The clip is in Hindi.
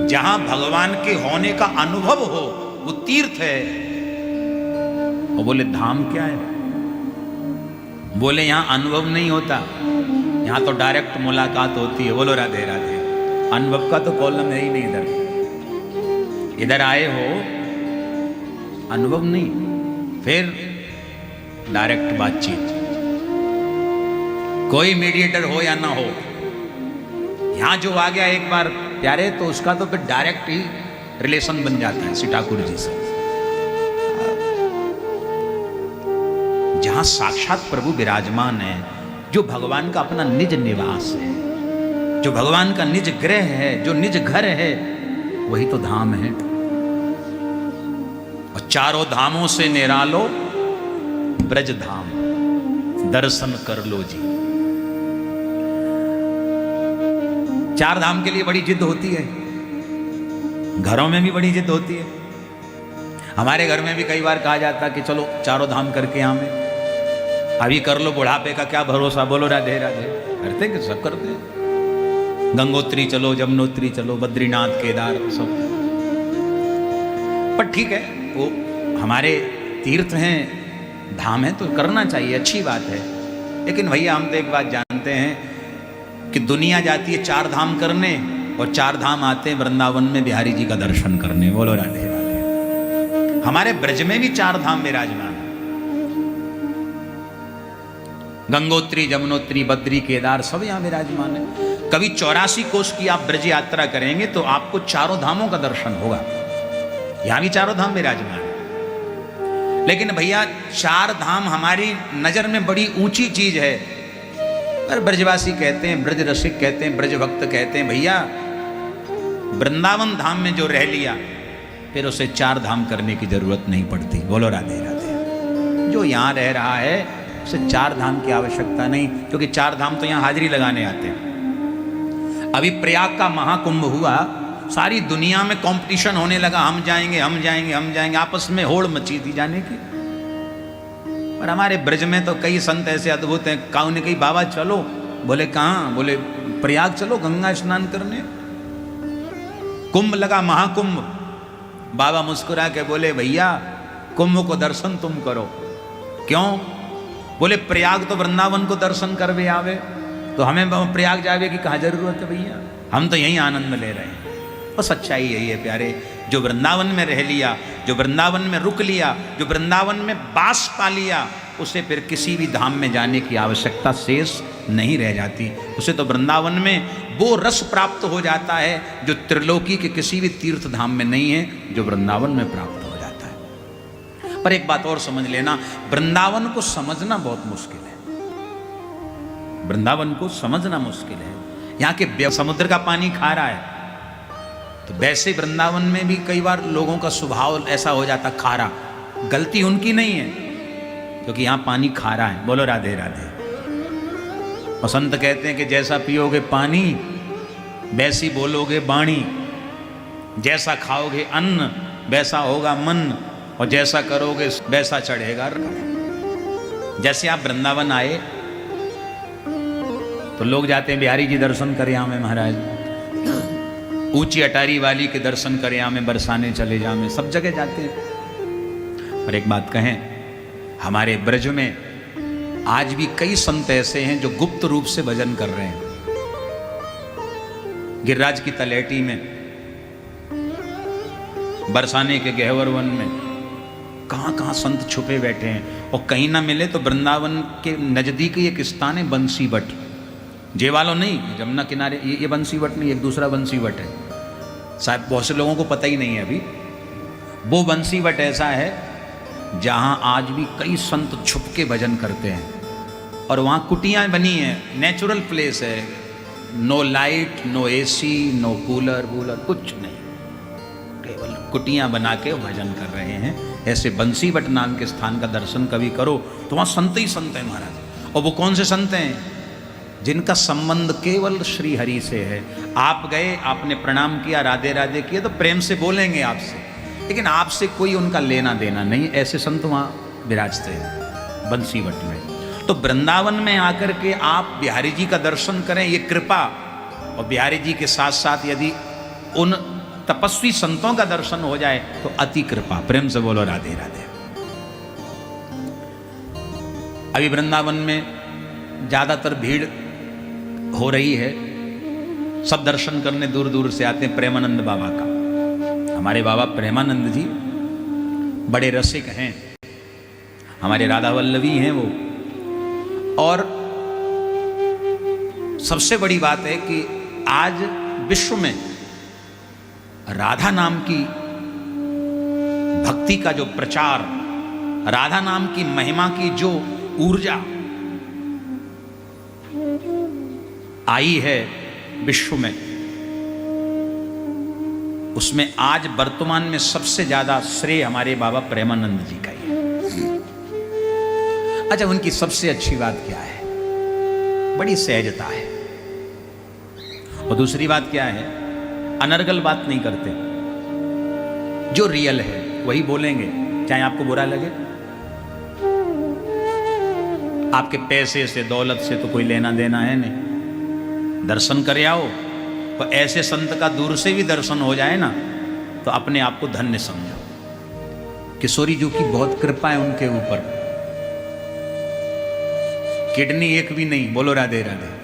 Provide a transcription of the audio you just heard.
जहां भगवान के होने का अनुभव हो वो तीर्थ है। और बोले धाम क्या है? बोले यहां अनुभव नहीं होता, यहां तो डायरेक्ट मुलाकात होती है। बोलो राधे राधे। अनुभव का तो कॉलम है ही नहीं इधर। इधर आए हो अनुभव नहीं, फिर डायरेक्ट बातचीत, कोई मीडिएटर हो या ना हो। यहां जो आ गया एक बार प्यारे तो उसका तो फिर डायरेक्ट ही रिलेशन बन जाता है श्री ठाकुर जी से। जहां साक्षात प्रभु विराजमान है, जो भगवान का अपना निज निवास है, जो भगवान का निज गृह है, जो निज घर है, वही तो धाम है। और चारों धामों से निरालो ब्रज धाम, दर्शन कर लो जी। चार धाम के लिए बड़ी जिद होती है, घरों में भी बड़ी जिद होती है। हमारे घर में भी कई बार कहा जाता कि चलो चारों धाम करके हमें अभी कर लो, बुढ़ापे का क्या भरोसा। बोलो राधे राधे। करते कि सब करते, गंगोत्री चलो, जमुनोत्री चलो, बद्रीनाथ केदार सब। पर ठीक है, वो हमारे तीर्थ हैं, धाम है तो करना चाहिए, अच्छी बात है। लेकिन भैया हम तो एक बात जानते हैं कि दुनिया जाती है चार धाम करने और चार धाम आते हैं वृंदावन में बिहारी जी का दर्शन करने। बोलो राधे राधे। हमारे ब्रज में भी चार धाम विराजमान है, गंगोत्री, जमुनोत्री, बद्री, केदार सब यहां विराजमान है। कभी 84 कोस की आप ब्रज यात्रा करेंगे तो आपको चारों धामों का दर्शन होगा। यहां भी चारों धाम विराजमान है। लेकिन भैया चार धाम हमारी नजर में बड़ी ऊंची चीज है, पर ब्रजवासी कहते हैं, ब्रज रसिक कहते हैं, ब्रज भक्त कहते हैं भैया वृंदावन धाम में जो रह लिया फिर उसे चार धाम करने की जरूरत नहीं पड़ती। बोलो राधे राधे। जो यहां रह रहा है उसे चार धाम की आवश्यकता नहीं, क्योंकि चार धाम तो यहां हाजिरी लगाने आते हैं। अभी प्रयाग का महाकुंभ हुआ, सारी दुनिया में कंपटीशन होने लगा, हम जाएंगे हम जाएंगे हम जाएंगे, आपस में होड़ मची थी जाने की। और हमारे ब्रज में तो कई संत ऐसे अद्भुत हैं, काऊ ने कही बाबा चलो, बोले कहाँ? बोले प्रयाग चलो गंगा स्नान करने। कुंभ लगा, महाकुंभ, बाबा मुस्कुरा के बोले भैया कुंभ को दर्शन तुम करो। क्यों? बोले प्रयाग तो वृंदावन को दर्शन करवे आवे, तो हमें प्रयाग जावे की कहाँ जरूरत है भैया, हम तो यहीं आनंद ले रहे हैं। और सच्चाई यही है प्यारे, जो वृंदावन में रह लिया, जो वृंदावन में रुक लिया, जो वृंदावन में बास पा लिया, उसे फिर किसी भी धाम में जाने की आवश्यकता शेष नहीं रह जाती। उसे तो वृंदावन में वो रस प्राप्त हो जाता है जो त्रिलोकी के किसी भी तीर्थ धाम में नहीं है, जो वृंदावन में प्राप्त हो जाता है। पर एक बात और समझ लेना, वृंदावन को समझना बहुत मुश्किल है। वृंदावन को समझना मुश्किल है। यहाँ के समुद्र का पानी खारा है, तो वैसे वृंदावन में भी कई बार लोगों का स्वभाव ऐसा हो जाता खारा। गलती उनकी नहीं है, क्योंकि यहाँ पानी खारा है। बोलो राधे राधे। बसंत कहते हैं कि जैसा पियोगे पानी वैसी बोलोगे बाणी, जैसा खाओगे अन्न वैसा होगा मन, और जैसा करोगे वैसा चढ़ेगा रंग। जैसे आप वृंदावन आए तो लोग जाते हैं बिहारी जी दर्शन करें हमें महाराज, ऊंची अटारी वाली के दर्शन करें हमें, बरसाने चले जा में, सब जगह जाते हैं। पर एक बात कहें, हमारे ब्रज में आज भी कई संत ऐसे हैं जो गुप्त रूप से भजन कर रहे हैं। गिरिराज की तलेटी में, बरसाने के गहवर वन में कहां कहां संत छुपे बैठे हैं। और कहीं ना मिले तो वृंदावन के नजदीक ही एक स्थान है बंसीवट, जेवालो नहीं, जमुना किनारे, ये बंसीवट नहीं, एक दूसरा बंसीवट है शायद, बहुत से लोगों को पता ही नहीं है अभी। वो बंसीवट ऐसा है जहां आज भी कई संत छुप के भजन करते हैं। और वहाँ कुटियाँ बनी हैं, नेचुरल प्लेस है, no light, no AC, no cooler वूलर, कुछ नहीं, केवल कुटियाँ बना के भजन कर रहे हैं। ऐसे बंसीवट नाम के स्थान का दर्शन कभी करो तो वहाँ संत ही संत हैं महाराज। और वो कौन से संत हैं? जिनका संबंध केवल श्री हरि से है। आप गए, आपने प्रणाम किया, राधे राधे किया, तो प्रेम से बोलेंगे आपसे, लेकिन आपसे कोई उनका लेना देना नहीं। ऐसे संत वहाँ विराजते हैं बंसीवट में। तो वृंदावन में आकर के आप बिहारी जी का दर्शन करें, ये कृपा। और बिहारी जी के साथ साथ यदि उन तपस्वी संतों का दर्शन हो जाए तो अति कृपा। प्रेम से बोलो राधे राधे। अभी वृंदावन में ज्यादातर भीड़ हो रही है, सब दर्शन करने दूर दूर से आते हैं प्रेमानंद बाबा का। हमारे बाबा प्रेमानंद जी बड़े रसिक हैं, हमारे राधा वल्लभी हैं वो। और सबसे बड़ी बात है कि आज विश्व में राधा नाम की भक्ति का जो प्रचार, राधा नाम की महिमा की जो ऊर्जा आई है विश्व में, उसमें आज वर्तमान में सबसे ज्यादा श्रेय हमारे बाबा प्रेमानंद जी का ही है। अच्छा, उनकी सबसे अच्छी बात क्या है? बड़ी सहजता है। और दूसरी बात क्या है? अनर्गल बात नहीं करते, जो रियल है वही बोलेंगे, चाहे आपको बुरा लगे। आपके पैसे से दौलत से तो कोई लेना देना है नहीं। दर्शन करे आओ तो ऐसे संत का दूर से भी दर्शन हो जाए ना तो अपने आप को धन्य समझो। किशोरी जी की बहुत कृपा है उनके ऊपर, किडनी एक भी नहीं। बोलो राधे राधे।